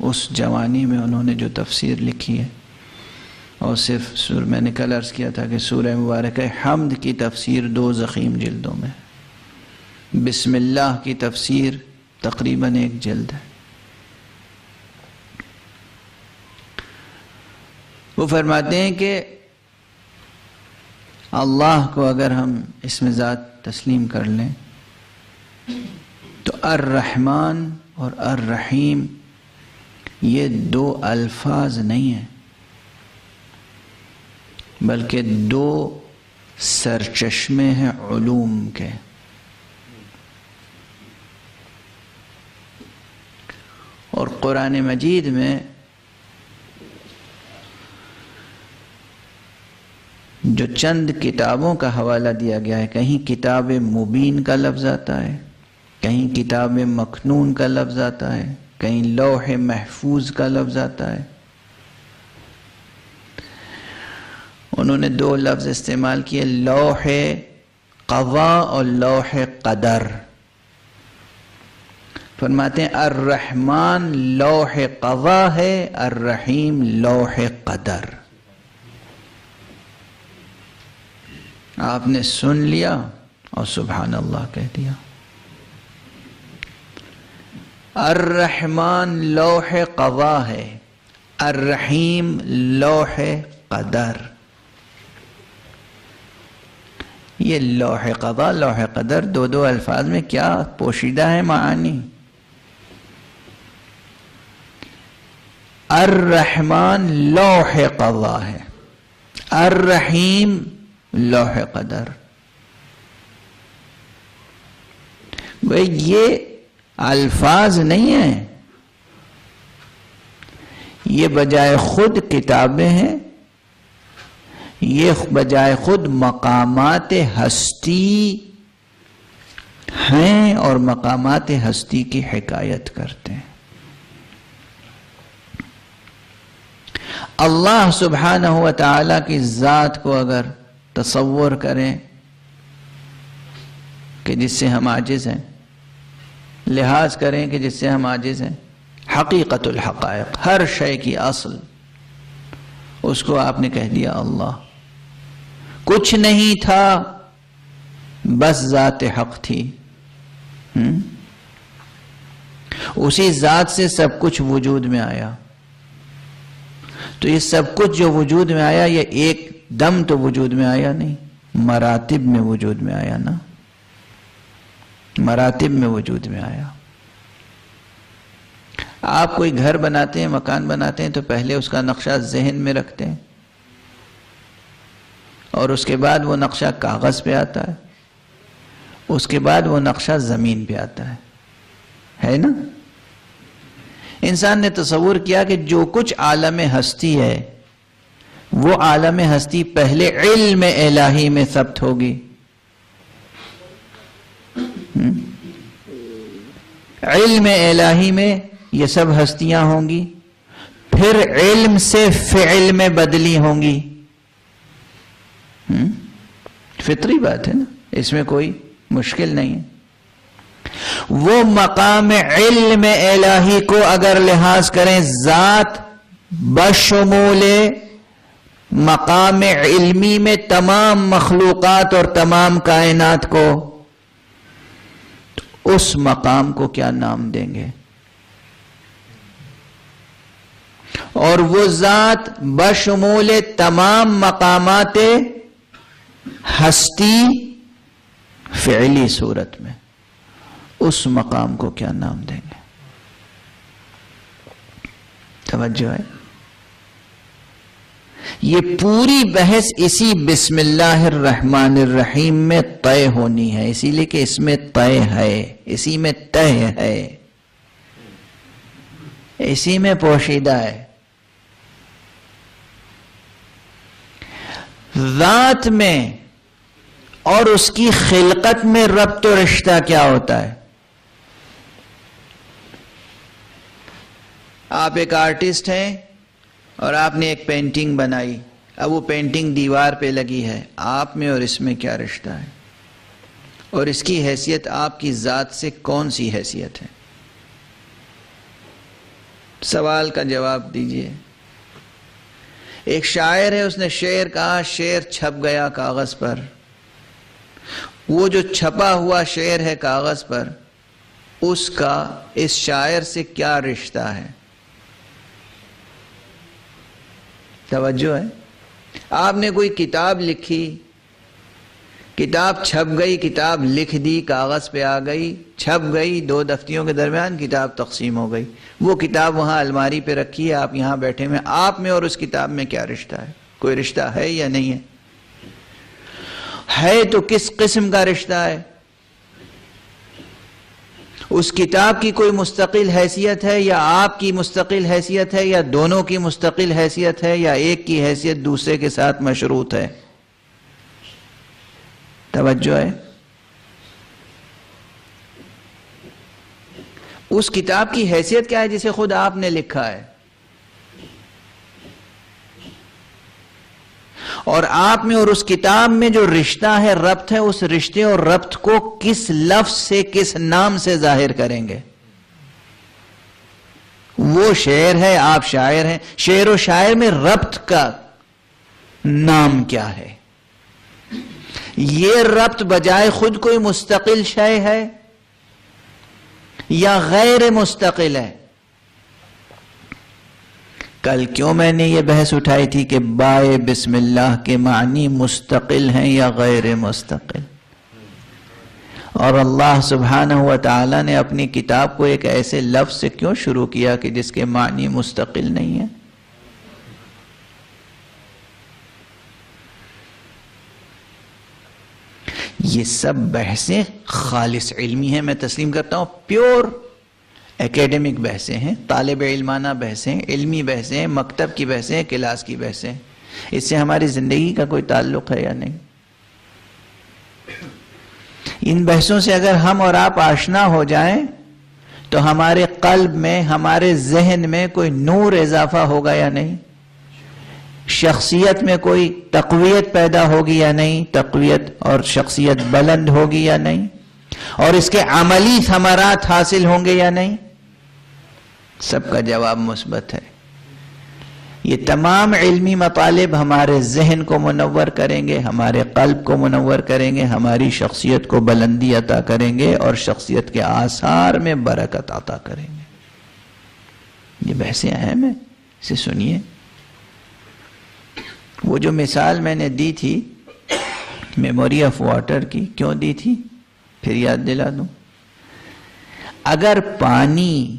اس جوانی میں انہوں نے جو تفسیر لکھی ہے، اور صرف میں نے کل عرض کیا تھا کہ سورہ مبارکہ حمد کی تفسیر 2 ضخیم جلدوں میں، بسم اللہ کی تفسیر تقریباً 1 جلد ہے. وہ فرماتے ہیں کہ اللہ کو اگر ہم اسم ذات تسلیم کر لیں تو الرحمن اور الرحیم یہ 2 الفاظ نہیں ہیں، بلکہ 2 سرچشمے ہیں علوم کے. اور قرآن مجید میں جو چند کتابوں کا حوالہ دیا گیا ہے، کہیں کتاب مبین کا لفظ آتا ہے، کہیں کتاب مکنون کا لفظ آتا ہے، کہیں لوح محفوظ کا لفظ آتا ہے. انہوں نے 2 لفظ استعمال کیے، لوح قضا اور لوح قدر. فرماتے ہیں الرحمن لوح قضا ہے، الرحیم لوح قدر. آپ نے سن لیا اور سبحان اللہ کہہ دیا. الرحمن لوح قضا ہے، الرحیم لوح قدر. یہ لوح قضا لوح قدر دو الفاظ میں کیا پوشیدہ ہے معانی. الرحمن لوح قضا ہے، الرحیم لوح قدر. یہ الفاظ نہیں ہیں، یہ بجائے خود کتابیں ہیں، یہ بجائے خود مقامات ہستی ہیں اور مقامات ہستی کی حکایت کرتے ہیں. اللہ سبحانہ و تعالی کی ذات کو اگر تصور کریں کہ جس سے ہم عاجز ہیں، لحاظ کریں کہ جس سے ہم عاجز ہیں، حقیقت الحقائق، ہر شے کی اصل، اس کو آپ نے کہہ دیا اللہ. کچھ نہیں تھا، بس ذات حق تھی. اسی ذات سے سب کچھ وجود میں آیا. تو یہ سب کچھ جو وجود میں آیا، یہ ایک دم تو وجود میں آیا نہیں، مراتب میں وجود میں آیا نا، مراتب میں وجود میں آیا. آپ کوئی گھر بناتے ہیں، مکان بناتے ہیں، تو پہلے اس کا نقشہ ذہن میں رکھتے ہیں اور اس کے بعد وہ نقشہ کاغذ پہ آتا ہے، اس کے بعد وہ نقشہ زمین پہ آتا ہے نا. انسان نے تصور کیا کہ جو کچھ عالم ہستی ہے وہ عالم ہستی پہلے علم الہی میں ثبت ہوگی. علم الہی میں یہ سب ہستیاں ہوں گی، پھر علم سے فعل میں بدلی ہوں گی. فطری بات ہے نا، اس میں کوئی مشکل نہیں ہے. وہ مقام علم الہی کو اگر لحاظ کریں، ذات بشمول مقام علمی میں تمام مخلوقات اور تمام کائنات کو، تو اس مقام کو کیا نام دیں گے؟ اور وہ ذات بشمول تمام مقامات ہستی فعلی صورت میں، اس مقام کو کیا نام دیں گے؟ توجہ ہے. یہ پوری بحث اسی بسم اللہ الرحمن الرحیم میں طے ہونی ہے، اسی لیے کہ اس میں طے ہے، اسی میں طے ہے، اسی میں پوشیدہ ہے. ذات میں اور اس کی خلقت میں ربط و رشتہ کیا ہوتا ہے؟ آپ ایک آرٹسٹ ہیں اور آپ نے ایک پینٹنگ بنائی. اب وہ پینٹنگ دیوار پہ لگی ہے، آپ میں اور اس میں کیا رشتہ ہے؟ اور اس کی حیثیت آپ کی ذات سے کون سی حیثیت ہے؟ سوال کا جواب دیجئے. ایک شاعر ہے، اس نے شعر کہا، شعر چھپ گیا کاغذ پر. وہ جو چھپا ہوا شعر ہے کاغذ پر، اس کا اس شاعر سے کیا رشتہ ہے؟ توجہ ہے. آپ نے کوئی کتاب لکھی، کتاب چھپ گئی، کتاب لکھ دی، کاغذ پہ آ گئی، چھپ گئی، 2 دفتیوں کے درمیان کتاب تقسیم ہو گئی. وہ کتاب وہاں الماری پہ رکھی ہے، آپ یہاں بیٹھے میں، آپ میں اور اس کتاب میں کیا رشتہ ہے؟ کوئی رشتہ ہے یا نہیں ہے؟ ہے تو کس قسم کا رشتہ ہے؟ اس کتاب کی کوئی مستقل حیثیت ہے یا آپ کی مستقل حیثیت ہے یا دونوں کی مستقل حیثیت ہے یا ایک کی حیثیت دوسرے کے ساتھ مشروط ہے؟ توجہ ہے. اس کتاب کی حیثیت کیا ہے جسے خود آپ نے لکھا ہے؟ اور آپ میں اور اس کتاب میں جو رشتہ ہے، ربط ہے، اس رشتے اور ربط کو کس لفظ سے، کس نام سے ظاہر کریں گے؟ وہ شعر ہے، آپ شاعر ہیں، شعر و شاعر میں ربط کا نام کیا ہے؟ یہ ربط بجائے خود کوئی مستقل شے ہے یا غیر مستقل ہے؟ کل کیوں میں نے یہ بحث اٹھائی تھی کہ بائے بسم اللہ کے معنی مستقل ہیں یا غیر مستقل، اور اللہ سبحانہ و تعالی نے اپنی کتاب کو ایک ایسے لفظ سے کیوں شروع کیا کہ جس کے معنی مستقل نہیں ہیں؟ یہ سب بحثیں خالص علمی ہیں، میں تسلیم کرتا ہوں، پیور ایکیڈمک بحثیں ہیں، طالب علمانہ بحثیں، علمی بحثیں، مکتب کی بحثیں، کلاس کی بحثیں، اس سے ہماری زندگی کا کوئی تعلق ہے یا نہیں؟ ان بحثوں سے اگر ہم اور آپ آشنا ہو جائیں تو ہمارے قلب میں، ہمارے ذہن میں کوئی نور اضافہ ہوگا یا نہیں؟ شخصیت میں کوئی تقویت پیدا ہوگی یا نہیں؟ تقویت اور شخصیت بلند ہوگی یا نہیں؟ اور اس کے عملی ثمرات حاصل ہوں گے یا نہیں؟ سب کا جواب مثبت ہے۔ یہ تمام علمی مطالب ہمارے ذہن کو منور کریں گے، ہمارے قلب کو منور کریں گے، ہماری شخصیت کو بلندی عطا کریں گے اور شخصیت کے آثار میں برکت عطا کریں گے۔ یہ بحثیں اہم ہیں، اسے سنیے۔ وہ جو مثال میں نے دی تھی میموری آف واٹر کی، کیوں دی تھی پھر یاد دلا دوں۔ اگر پانی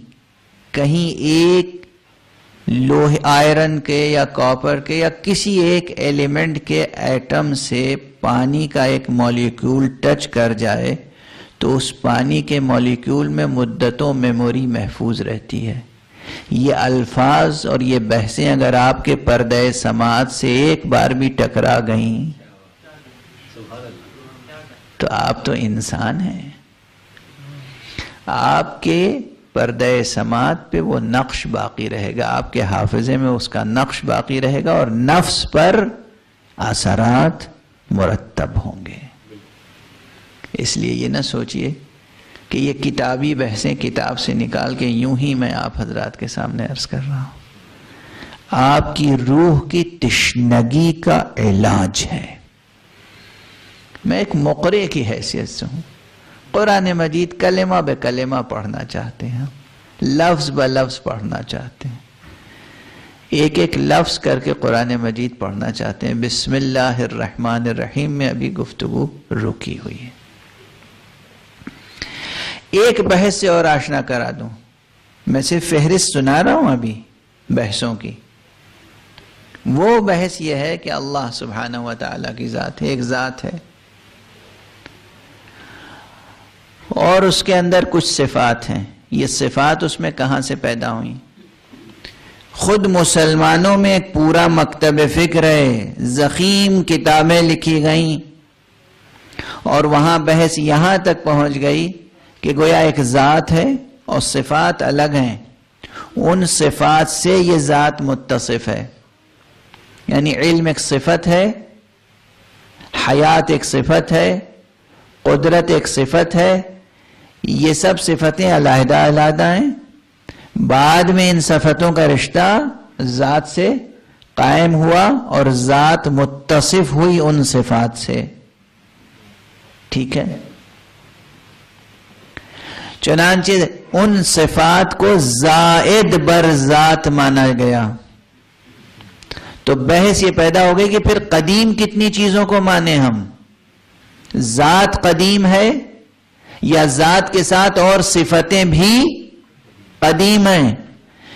کہیں ایک لوہے آئرن کے یا کاپر کے یا کسی ایک ایلیمنٹ کے ایٹم سے پانی کا ایک مولیکیول ٹچ کر جائے تو اس پانی کے مولیکیول میں مدتوں میموری محفوظ رہتی ہے۔ یہ الفاظ اور یہ بحثیں اگر آپ کے پردہ سماعت سے ایک بار بھی ٹکرا گئیں تو آپ تو انسان ہیں، آپ کے پردہ سماعت پہ وہ نقش باقی رہے گا، آپ کے حافظے میں اس کا نقش باقی رہے گا اور نفس پر اثرات مرتب ہوں گے۔ اس لیے یہ نہ سوچئے کہ یہ کتابی بحثیں کتاب سے نکال کے یوں ہی میں آپ حضرات کے سامنے عرض کر رہا ہوں۔ آپ کی روح کی تشنگی کا علاج ہے۔ میں ایک مقرئ کی حیثیت سے ہوں، قرآن مجید کلمہ بے کلمہ پڑھنا چاہتے ہیں، لفظ بہ لفظ پڑھنا چاہتے ہیں، ایک ایک لفظ کر کے قرآن مجید پڑھنا چاہتے ہیں۔ بسم اللہ الرحمن الرحیم میں ابھی گفتگو رکی ہوئی ہے۔ ایک بحث سے اور آشنا کرا دوں، میں صرف فہرست سنا رہا ہوں ابھی بحثوں کی۔ وہ بحث یہ ہے کہ اللہ سبحانہ و تعالیٰ کی ذات ہے، ایک ذات ہے اور اس کے اندر کچھ صفات ہیں۔ یہ صفات اس میں کہاں سے پیدا ہوئیں؟ خود مسلمانوں میں ایک پورا مکتب فکر ہے، ضخیم کتابیں لکھی گئیں اور وہاں بحث یہاں تک پہنچ گئی کہ گویا ایک ذات ہے اور صفات الگ ہیں، ان صفات سے یہ ذات متصف ہے۔ یعنی علم ایک صفت ہے، حیات ایک صفت ہے، قدرت ایک صفت ہے، یہ سب صفتیں علیحدہ علیحدہ ہیں۔ بعد میں ان صفتوں کا رشتہ ذات سے قائم ہوا اور ذات متصف ہوئی ان صفات سے، ٹھیک ہے؟ چنانچہ ان صفات کو زائد بر ذات مانا گیا۔ تو بحث یہ پیدا ہو گئی کہ پھر قدیم کتنی چیزوں کو مانے ہم؟ ذات قدیم ہے یا ذات کے ساتھ اور صفتیں بھی قدیم ہیں؟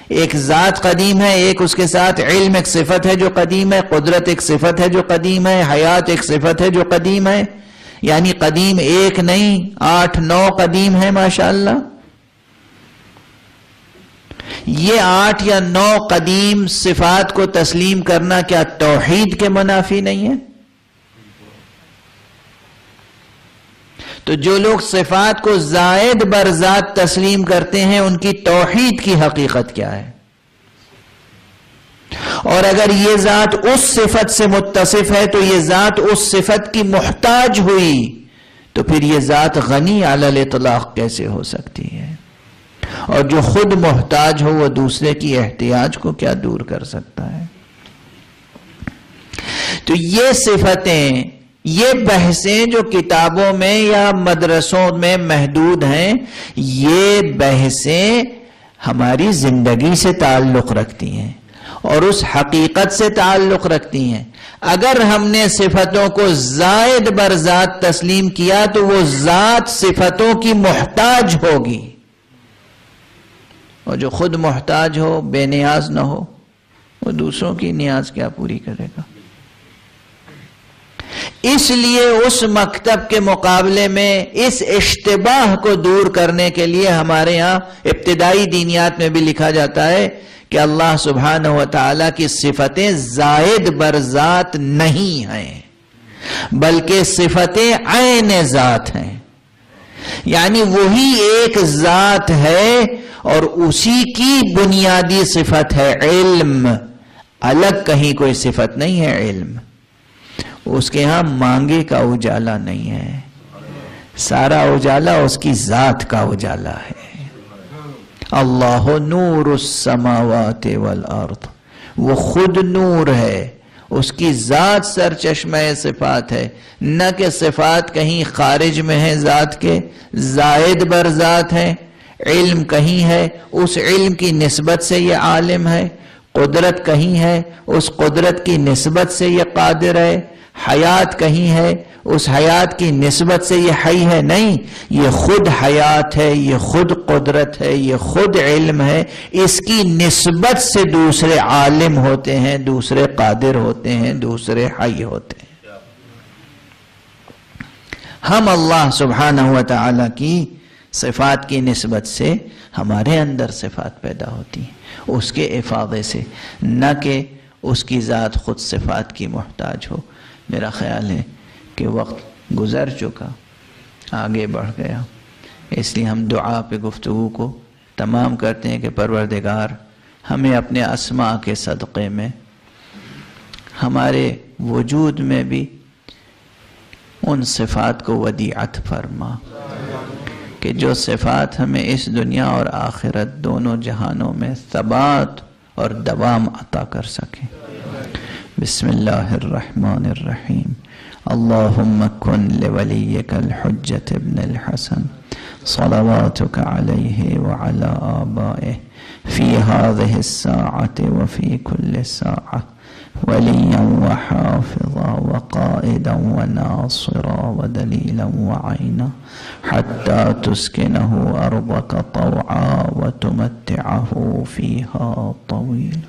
ایک ذات قدیم ہے، ایک اس کے ساتھ علم ایک صفت ہے جو قدیم ہے، قدرت ایک صفت ہے جو قدیم ہے، حیات ایک صفت ہے جو قدیم ہے۔ یعنی قدیم ایک نہیں، 8-9 قدیم ہے ماشاءاللہ۔ یہ 8 یا 9 قدیم صفات کو تسلیم کرنا کیا توحید کے منافی نہیں ہے؟ تو جو لوگ صفات کو زائد بر ذات تسلیم کرتے ہیں ان کی توحید کی حقیقت کیا ہے؟ اور اگر یہ ذات اس صفت سے متصف ہے تو یہ ذات اس صفت کی محتاج ہوئی تو پھر یہ ذات غنی علی الاطلاق کیسے ہو سکتی ہے؟ اور جو خود محتاج ہو وہ دوسرے کی احتیاج کو کیا دور کر سکتا ہے؟ تو یہ صفتیں، یہ بحثیں جو کتابوں میں یا مدرسوں میں محدود ہیں، یہ بحثیں ہماری زندگی سے تعلق رکھتی ہیں اور اس حقیقت سے تعلق رکھتی ہیں. اگر ہم نے صفتوں کو زائد بر ذات تسلیم کیا تو وہ ذات صفتوں کی محتاج ہوگی، اور جو خود محتاج ہو، بے نیاز نہ ہو، وہ دوسروں کی نیاز کیا پوری کرے گا؟ اس لیے اس مکتب کے مقابلے میں اس اشتباہ کو دور کرنے کے لیے ہمارے ہاں ابتدائی دینیات میں بھی لکھا جاتا ہے کہ اللہ سبحانہ و تعالیٰ کی صفتیں زائد بر ذات نہیں ہیں، بلکہ صفتیں عین ذات ہیں. یعنی وہی ایک ذات ہے اور اسی کی بنیادی صفت ہے علم. الگ کہیں کوئی صفت نہیں ہے علم. اس کے ہاں مانگے کا اجالا نہیں ہے، سارا اجالا اس کی ذات کا اجالا ہے. اللہ نور السماوات والارض، وہ خود نور ہے، اس کی ذات سرچشمہ صفات ہے. نہ کہ صفات کہیں خارج میں ہیں ذات کے، زائد بر ذات ہے. علم کہیں ہے، اس علم کی نسبت سے یہ عالم ہے. قدرت کہیں ہے، اس قدرت کی نسبت سے یہ قادر ہے. حیات کہیں ہے، اس حیات کی نسبت سے یہ حی ہے. نہیں، یہ خود حیات ہے، یہ خود قدرت ہے، یہ خود علم ہے. اس کی نسبت سے دوسرے عالم ہوتے ہیں، دوسرے قادر ہوتے ہیں، دوسرے حی ہوتے ہیں. ہم اللہ سبحانہ و تعالیٰ کی صفات کی نسبت سے ہمارے اندر صفات پیدا ہوتی ہیں اس کے افاضے سے، نہ کہ اس کی ذات خود صفات کی محتاج ہو. میرا خیال ہے کہ وقت گزر چکا، آگے بڑھ گیا، اس لیے ہم دعا پہ گفتگو کو تمام کرتے ہیں کہ پروردگار ہمیں اپنے اسماء کے صدقے میں ہمارے وجود میں بھی ان صفات کو ودیعت فرما کہ جو صفات ہمیں اس دنیا اور آخرت دونوں جہانوں میں ثبات اور دوام عطا کر سکیں. بسم اللہ الرحمن الرحیم. اللہم کن لولیک الحجة ابن الحسن صلواتک علیہ وعلى آبائه فی هذه الساعة وفی کل ساعة ولیا وحافظا وقائدا وناصرا ودلیلا وعینا حتی تسکنه ارضک طوعا وتمتعه فیها طویلا.